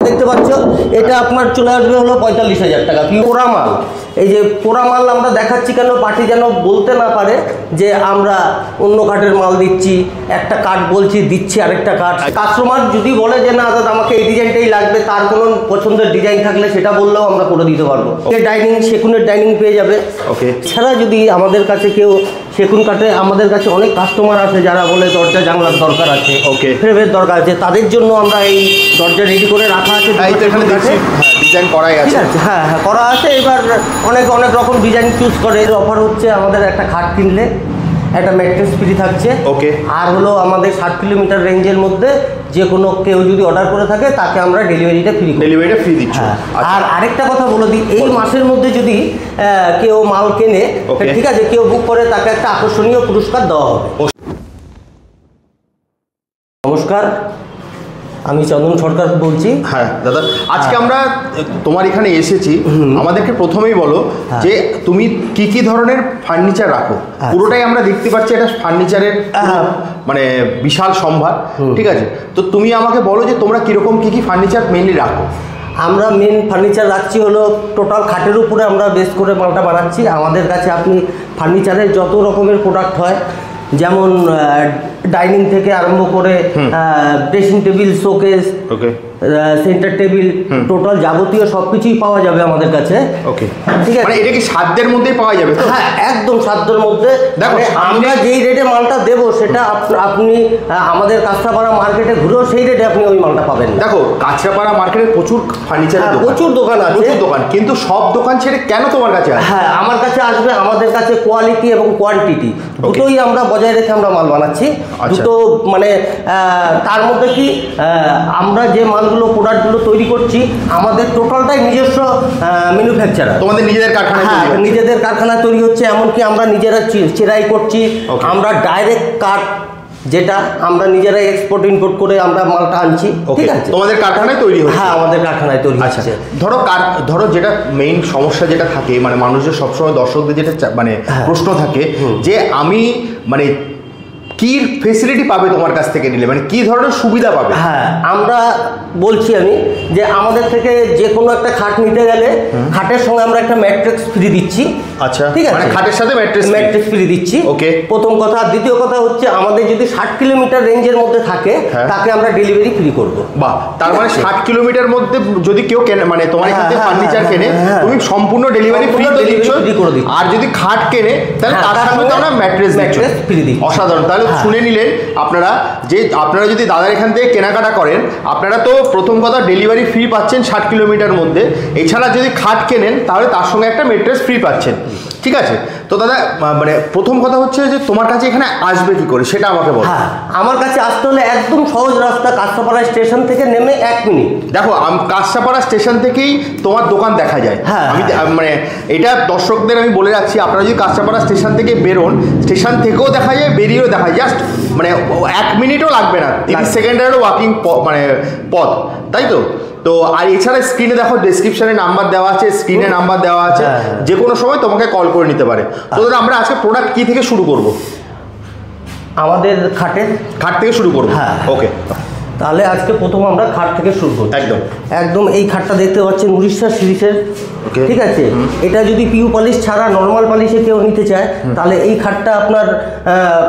দেখতে পাচ্ছ এটা আপনার চলে আসবে হলো 45,000 টাকা পোড়া মাল। এই যে পোড়া মাল আমরা দেখাচ্ছি কেন, পার্টি যেন বলতে না পারে যে আমরা অন্য কাঠের মাল দিচ্ছি, একটা কাঠ বলছি দিচ্ছি আরেকটা কাঠ। কাস্টমার যদি বলে যে না দাদা আমাকে এই ডিজাইনটাই লাগবে, তার কোনো পছন্দের ডিজাইন থাকলে সেটা বললেও আমরা করে দিতে পারবো। ডাইনিং সেগুনের ডাইনিং পেয়ে যাবে। ওকে, এছাড়া যদি আমাদের কাছে কেউ সেগুন কাঠে, আমাদের কাছে অনেক কাস্টমার আছে যারা বলে দরজা জানলার দরকার আছে, ওকে ফ্রেমের দরকার আছে, তাদের জন্য আমরা এই দরজা রেডি করে রাখা আছে। ডিজাইন করাই আছে, হ্যাঁ হ্যাঁ করা আছে। এবার অনেক রকম ডিজাইন চুজ করে। এর অফার হচ্ছে আমাদের একটা খাট কিনলে একটা ম্যাট্রেস ফ্রি থাকছে। ওকে, আর হলো আমাদের 60 কিলোমিটার রেঞ্জের মধ্যে যে কোনো কেউ যদি অর্ডার করে থাকে তাকে আমরা ডেলিভারিটা ফ্রি দিচ্ছি। আর আরেকটা কথা বলে দিই, এই মাসের মধ্যে যদি কেউ মাল কেনে, ঠিক আছে, কেউ বুক করে, তাকে একটা আকর্ষণীয় পুরস্কার দেওয়া হবে। নমস্কার, আমি চন্দন সরকার বলছি। হ্যাঁ দাদা, আজকে আমরা তোমার এখানে এসেছি। আমাদেরকে প্রথমেই বলো যে তুমি কি কি ধরনের ফার্নিচার রাখো। পুরোটাই আমরা দেখতে পাচ্ছি এটা ফার্নিচারের মানে বিশাল সম্ভার, ঠিক আছে। তো তুমি আমাকে বলো যে তোমরা কিরকম কি কি ফার্নিচার মেইনলি রাখো। আমরা মেন ফার্নিচার রাখছি হলো টোটাল খাটের উপরে আমরা বেস করে মালটা বানাচ্ছি। আমাদের কাছে আপনি ফার্নিচারের যত রকমের প্রোডাক্ট হয়, যেমন ডাইনিং থেকে আরম্ভ করে dressing table, showcase, centre table, total যাবতীয় সবকিছুই পাওয়া যাবে আমাদের কাছে। ওকে, ঠিক আছে। মানে এটা কি সাধ্যের মধ্যেই পাওয়া যাবে? হ্যাঁ, একদম সাধ্যের মধ্যে। দেখো আমরা যেই রেটে মালটা দেবো সেটা আপনি আমাদের কাঁচরাপাড়া মার্কেটে ঘুরেও সেই রেটে আপনি ওই মালটা পাবেন। দেখো কাঁচরাপাড়া মার্কেটে প্রচুর ফার্নিচারের প্রচুর দোকান আছে, প্রচুর দোকান, কিন্তু সব দোকান ছেড়ে কেন তোমার কাছে আসবে? হ্যাঁ, আমার কাছে আসবে। আমাদের কাছে কোয়ালিটি এবং কোয়ান্টিটি দুটোই আমরা বজায় রেখে আমরা মাল বানাচ্ছি। দুটো মানে তার মধ্যে কি আমরা যে মালগুলো প্রোডাক্টগুলো তৈরি করছি আমাদের টোটালটাই নিজস্ব ম্যানুফ্যাকচারার। তোমাদের নিজেদের কারখানা? হ্যাঁ, নিজেদের কারখানায় তৈরি হচ্ছে। এমনকি আমরা নিজেরা চেরাই করছি। আমরা ডাইরেক্ট কাঠ যেটা আমরা নিজেরাই এক্সপোর্ট ইম্পোর্ট করে আমরা মালটা আনছি, ঠিক আছে। তোমাদের কারখানায় তৈরি হচ্ছে? হ্যাঁ, আমাদের কারখানায় তৈরি হচ্ছে। ধরো যেটা মেইন সমস্যা যেটা থাকে, মানে মানুষের সবসময় দর্শকদের যেটা মানে প্রশ্ন থাকে যে আমি মানে কি ফেসিলিটি পাবে তোমার কাছ থেকে নিলে, মানে কি ধরনের সুবিধা পাবে? হ্যাঁ, আমরা বলছি আমি যে আমাদের থেকে যে কোনো একটা খাট নিতে গেলে খাটের সঙ্গে আমরা একটা ম্যাট্রেস ফ্রি দিচ্ছি। আচ্ছা, ঠিক আছে, মানে খাটের সাথে ম্যাট্রেস ফ্রি দিচ্ছি। ওকে, প্রথম কথা। দ্বিতীয় কথা হচ্ছে আমাদের যদি 60 কিলোমিটার রেঞ্জের মধ্যে থাকে তাকে আমরা ডেলিভারি ফ্রি করবো। বাহ, তার মানে 60 কিলোমিটার মধ্যে যদি কেউ কেনে, মানে তোমার এখান থেকে ফার্নিচার কেনে, তুমি সম্পূর্ণ ডেলিভারি ফ্রি করে দিচ্ছ। আর যদি খাট কেনে তাহলে তার সঙ্গে তোমরা ম্যাট্রেস ফ্রি দিচ্ছি। অসাধারণ। তাহলে শুনে নিলেন আপনারা যে আপনারা যদি দাদার এখান থেকে কেনাকাটা করেন, আপনারা তো প্রথম কথা ডেলিভারি ফ্রি পাচ্ছেন 60 কিলোমিটার মধ্যে। এছাড়া যদি খাট কেনেন তাহলে তার সঙ্গে একটা ম্যাট্রেস ফ্রি পাচ্ছেন, ঠিক আছে। তো দাদা মানে প্রথম কথা হচ্ছে যে তোমার কাছে এখানে আসবে কি করে সেটা আমাকে বলো। হ্যাঁ, আমার কাছে আসতে হলে একদম সহজ রাস্তা, কাঁচরাপাড়া স্টেশন থেকে নেমে 1 মিনিট। দেখো কাঁচরাপাড়া স্টেশন থেকেই তোমার দোকান দেখা যায়। আমি মানে এটা দর্শকদের আমি বলে রাখছি, আপনারা যদি কাঁচরাপাড়া স্টেশন থেকে বেরোন, স্টেশন থেকেও দেখা যায়, বেরিয়েও দেখা যায়। জাস্ট মানে 1 মিনিটও লাগবে না, 30 সেকেন্ডেরও ওয়াকিং মানে পথ, তাই তো। তো আর এছাড়া স্ক্রিনে দেখো ডেসক্রিপশনে নাম্বার দেওয়া আছে, স্ক্রিনে নাম্বার দেওয়া আছে, যে কোনো সময় তোমাকে কল করে নিতে পারে। তো দাদা আমরা আজকে প্রোডাক্ট কি থেকে শুরু করব? আমাদের খাট থেকে শুরু করব। হ্যাঁ, ওকে। তাহলে আজকে প্রথম আমরা খাট থেকে শুরু করব। একদম এই খাটটা দেখতে পাচ্ছেন উড়িষ্যা সিরিজের, ঠিক আছে। এটা যদি পিউ পলিশ ছাড়া নর্মাল পলিশে কেউ নিতে চায় তাহলে এই খাটটা আপনার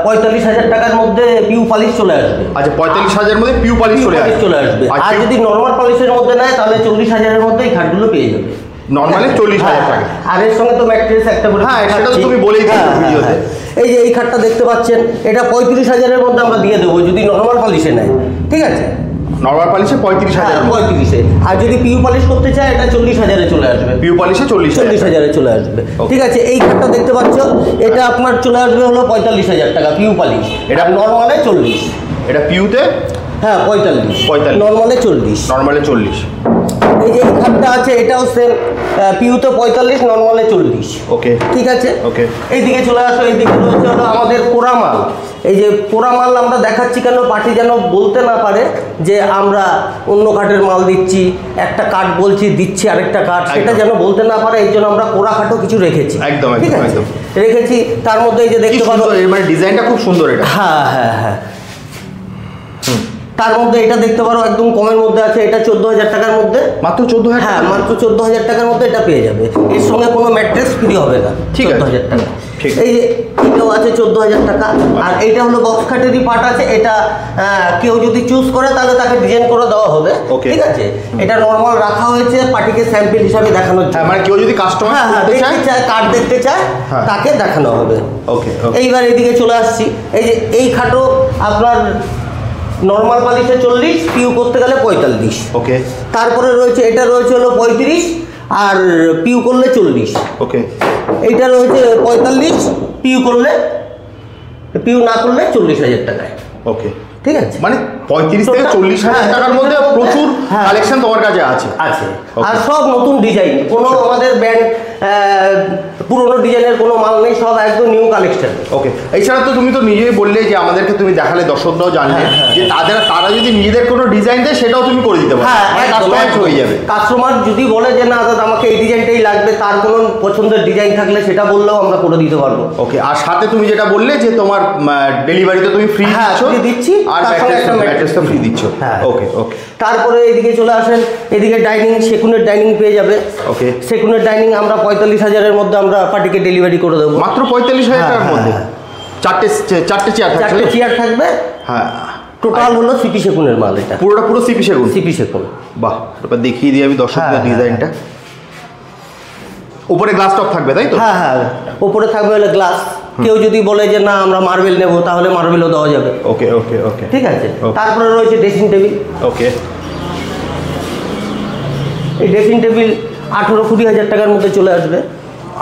45,000 টাকার মধ্যে পিউ পলিশ চলে আসবে। আচ্ছা, 45,000 মধ্যে পিউ পলিশ চলে আসবে। আর যদি নর্মাল পলিশের মধ্যে নেয় তাহলে 40,000-এর মধ্যে এই খাটগুলো পেয়ে যাবে। নর্মালি 40,000 টাকা। আর এর সঙ্গে তো ম্যাট্রেস একটা বলে। হ্যাঁ, সেটা তো তুমি বলেই দিয়েছো ভিডিওতে। এই যে এই খাটটা দেখতে পাচ্ছেন, এটা 35,000-এর মধ্যে আমরা দিয়ে দেবো যদি নর্মাল পলিশে নেয়, ঠিক আছে। নর্মাল পলিশে 35,000, 35-এ। আর যদি পিউ পলিশ করতে চায় এটা 40,000-এ চলে আসবে। পিউ পলিশে 40,000-এ চলে আসবে, ঠিক আছে। এই খাটটা দেখতে পাচ্ছ, এটা আপনার চলে আসবে হলো 45,000 টাকা পিউ পলিশ। এটা নর্মালে 40। এটা পিউতে? হ্যাঁ, 45। নর্মালে 40। এই যে এই খাটটা আছে এটাও সেম, পিউতে 45, নর্মালে 40। ওকে, ঠিক আছে। ওকে, এইদিকে চলে আসো। এইদিকে রয়েছে হলো আমাদের পোড়া মাল। এই যে পোড়া মাল আমরা দেখাচ্ছি কেন, পার্টি যেন বলতে না পারে যে আমরা অন্য কাঠের মাল দিচ্ছি, একটা কাঠ বলছি দিচ্ছি আরেকটা কাঠ, সেটা যেন বলতে না পারে। এই জন্য আমরা পোড়া খাটও কিছু রেখেছি। একদম, ঠিক আছে, রেখেছি। তার মধ্যে এই যে দেখতে পারো, মানে ডিজাইনটা খুব সুন্দর এটা। হ্যাঁ হ্যাঁ হ্যাঁ, তার মধ্যে এটা দেখতে পারো একদম কমের মধ্যে আছে, এটা 14,000 টাকার মধ্যে, মাত্র 14,000? হ্যাঁ মাত্র 14,000 টাকার মধ্যে এটা পেয়ে যাবে। এর সঙ্গে কোনো ম্যাট্রেস ফ্রি হবে না। ঠিক আছে, 14,000 টাকা। ঠিক। এই যে এটাও আছে 14,000 টাকা। আর এইটা হলো বক্স খাটেরই পার্ট আছে, এটা কেউ যদি চুজ করে তাহলে তাকে ডিজাইন করে দেওয়া হবে। Okay. ঠিক আছে, এটা নর্মাল রাখা হয়েছে পার্টিকে স্যাম্পল হিসাবে দেখানোর জন্য। হ্যাঁ, মানে কেউ যদি কাস্টমার দেখতে চায়, কার্ড দেখতে চায়, হ্যাঁ। তাকে দেখানো হবে। ওকে। এইবার এদিকে চলে আসছি, এই যে এই খাটও আপনার নর্মাল পালিশে 40, পিউ করতে গেলে 45। ওকে। তারপরে রয়েছে এটা রয়েছে হলো 35, আর পিউ করলে 40। ওকে। এইটা রয়েছে 45, পিউ করলে, পিউ না করলে 40,000 টাকায়। ওকে, ঠিক আছে, মানে 35 থেকে 40,000 টাকার মধ্যে প্রচুর কালেকশন তোমার কাছে আছে। আছে। আর সব নতুন ডিজাইন, কোনো আমাদের ব্র্যান্ড পুরোনো ডিজাইনের কোনো মাল নেই, সব একদম নিউ কালেকশন। ওকে। এছাড়া তো তুমি তো নিজেই বললে যে আমাদেরকে তুমি দেখালে, দর্শকরাও জানলে যে তারা যদি নিজেদের কোনো ডিজাইন দেয় সেটাও তুমি করে দিতে পারো। হ্যাঁ, কাস্টমাইজ হয়ে যাবে। কাস্টমার যদি বলে যে না দাদা আমাকে এই ডিজাইনটাই লাগবে, তার কোনো পছন্দের ডিজাইন থাকলে সেটা বললেও আমরা করে দিতে পারবো। ওকে। আর সাথে তুমি যেটা বললে যে তোমার ডেলিভারিতে তুমি ফ্রি দিচ্ছি, আর ম্যাট্রেসটা ফ্রি দিচ্ছ। হ্যাঁ। ওকে ওকে। তারপরে এদিকে চলে আসেন, এদিকে ডাইনিং, সেগুনের ডাইনিং পেয়ে যাবে। ওকে। সেগুনের ডাইনিং আমরা 45,000-এর মধ্যে আমরা পার্টিকে ডেলিভারি করে দেবো। মাত্র 45,000 টাকার মধ্যে চারটে চেয়ার থাকবে। 4টে চেয়ার থাকবে। হ্যাঁ, টোটাল হলো সিপি সেগুনের মাল। এটা পুরো সিপি সেগুন। সিপি সেগুন। বাহ, এবার দেখিয়ে দিই আমি দর্শকদের ডিজাইনটা। উপরে গ্লাস টপ থাকবে তাই তো? হ্যাঁ হ্যাঁ, উপরে থাকবে হলো গ্লাস। কেউ যদি বলে যে না আমরা মার্বেল নেব, তাহলে মার্বেলও দেওয়া যাবে। ওকে ওকে ওকে, ঠিক আছে। তারপরে রয়েছে ড্রেসিং টেবিল। ওকে। এই ড্রেসিং টেবিল 18-20,000 টাকার মধ্যে চলে আসবে।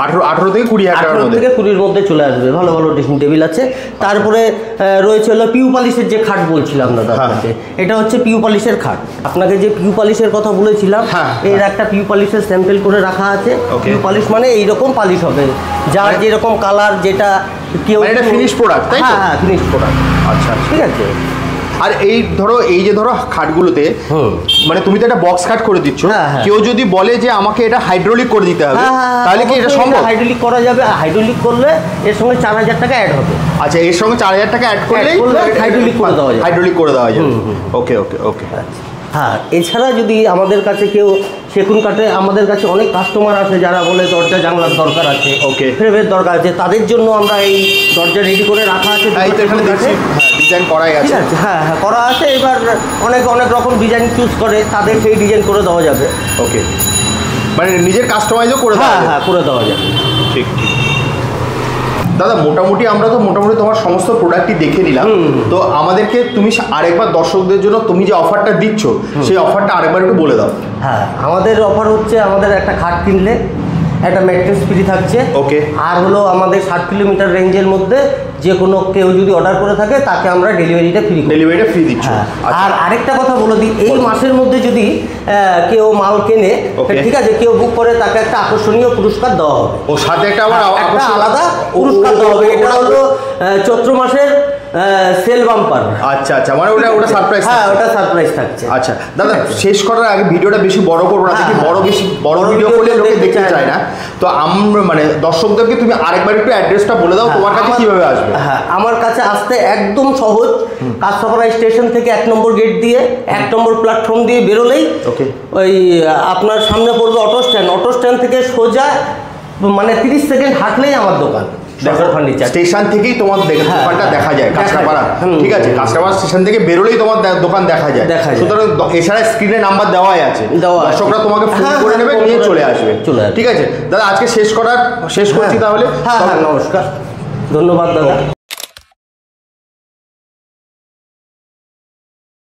18 থেকে 20,000 টাকার মধ্যে? 18 থেকে 20-এর মধ্যে চলে আসবে। ভালো ভালো ড্রেসিং টেবিল আছে। তারপরে রয়েছে হলো পিউ পালিশের যে খাট বলছিলাম দাদা আপনাকে, এটা হচ্ছে পিউ পালিশের খাট। আপনাকে যে পিউ পালিশের কথা বলেছিলাম, এর একটা পিউ পালিশের স্যাম্পল করে রাখা আছে। পিউ পালিশ মানে এইরকম পালিশ হবে, যার যেরকম কালার, যেটা কেউ এটা ফিনিশ প্রোডাক্ট তাই তো? হ্যাঁ, ফিনিশ প্রোডাক্ট। আচ্ছা, ঠিক আছে। আর এই যে ধরো খাটগুলোতে মানে তুমি তো একটা বক্স খাট করে দিচ্ছ, কেউ যদি বলে যে আমাকে এটা হাইড্রোলিক করে দিতে হবে, তাহলে কি এটা সম্ভব? হাইড্রোলিক করা যাবে। হাইড্রোলিক করলে এর সঙ্গে 4,000 টাকা অ্যাড হবে। আচ্ছা, এর সঙ্গে 4,000 টাকা অ্যাড করলে হাইড্রোলিক করে দেওয়া যাবে। হাইড্রোলিক করে দেওয়া যাবে। ওকে ওকে ওকে। হ্যাঁ, এছাড়া যদি আমাদের কাছে কেউ সেগুন কাঠে, আমাদের কাছে অনেক কাস্টমার আছে যারা বলে দরজা জানলার দরকার আছে, ওকে, ফ্রেমের দরকার আছে, তাদের জন্য আমরা এই দরজা রেডি করে রাখা আছে। ডিজাইন করাই আছে। ঠিক আছে, হ্যাঁ হ্যাঁ করা আছে। এবার অনেক রকম ডিজাইন চুজ করে, তাদের সেই ডিজাইন করে দেওয়া যাবে। ওকে, মানে নিজের কাস্টমাইজও করে দেওয়া যাবে। হ্যাঁ, করে দেওয়া যাবে। ঠিক ঠিক। দাদা, আমরা তো মোটামুটি তোমার সমস্ত প্রোডাক্টই দেখে নিলাম। তো আমাদেরকে তুমি আরেকবার দর্শকদের জন্য তুমি যে অফারটা দিচ্ছ, সেই অফারটা আরেকবার একটু বলে দাও। হ্যাঁ, আমাদের অফার হচ্ছে, আমাদের একটা খাট কিনলে একটা ম্যাট্রেস ফ্রি থাকছে। ওকে। আর হলো আমাদের 60 কিলোমিটার রেঞ্জের মধ্যে যে কোনো কেউ যদি অর্ডার করে থাকে, তাকে আমরা ডেলিভারিটা ফ্রি দিচ্ছি। আর আরেকটা কথা বলে দিই, এই মাসের মধ্যে যদি কেউ মাল কেনে, ঠিক আছে, কেউ বুক করে, তাকে একটা আকর্ষণীয় পুরস্কার দেওয়া হবে। ও, সাথে একটা আলাদা পুরস্কার দেওয়া হবে। এটা হলো চৈত্র মাসের সেল বাম্পার। আচ্ছা আচ্ছা, মানে ওটা সারপ্রাইজ। হ্যাঁ, ওটা সারপ্রাইজ থাকছে। আচ্ছা দাদা, শেষ করার আগে ভিডিওটা বেশি বড় করবো না, দেখি বড় ভিডিও করলে লোকে দেখতে চায় না। তো আমরা মানে দর্শকদেরকে তুমি আরেকবার একটু অ্যাড্রেসটা বলে দাও, তোমার কাছে কিভাবে আসবে? হ্যাঁ, আমার কাছে আসতে একদম সহজ। কাঁচরাপাড়া স্টেশন থেকে 1 নম্বর গেট দিয়ে 1 নম্বর প্ল্যাটফর্ম দিয়ে বেরোলেই ওই আপনার সামনে পড়বে অটো স্ট্যান্ড থেকে সোজা মানে 30 সেকেন্ড হাঁটলেই আমার দোকান। স্টেশন থেকেই তোমার দোকানটা দেখা যায়, কাঁচরাপাড়া। ঠিক আছে, কাঁচরাপাড়া স্টেশন থেকে বেরোলেই তোমার দোকান দেখা যায়। সুতরাং এছাড়া স্ক্রিনে নাম্বার দেওয়াই আছে, দর্শকরা তোমাকে ফোন করে নেবে, নিয়ে চলে আসবে। ঠিক আছে দাদা, আজকে শেষ করছি তাহলে। হ্যাঁ, নমস্কার, ধন্যবাদ দাদা।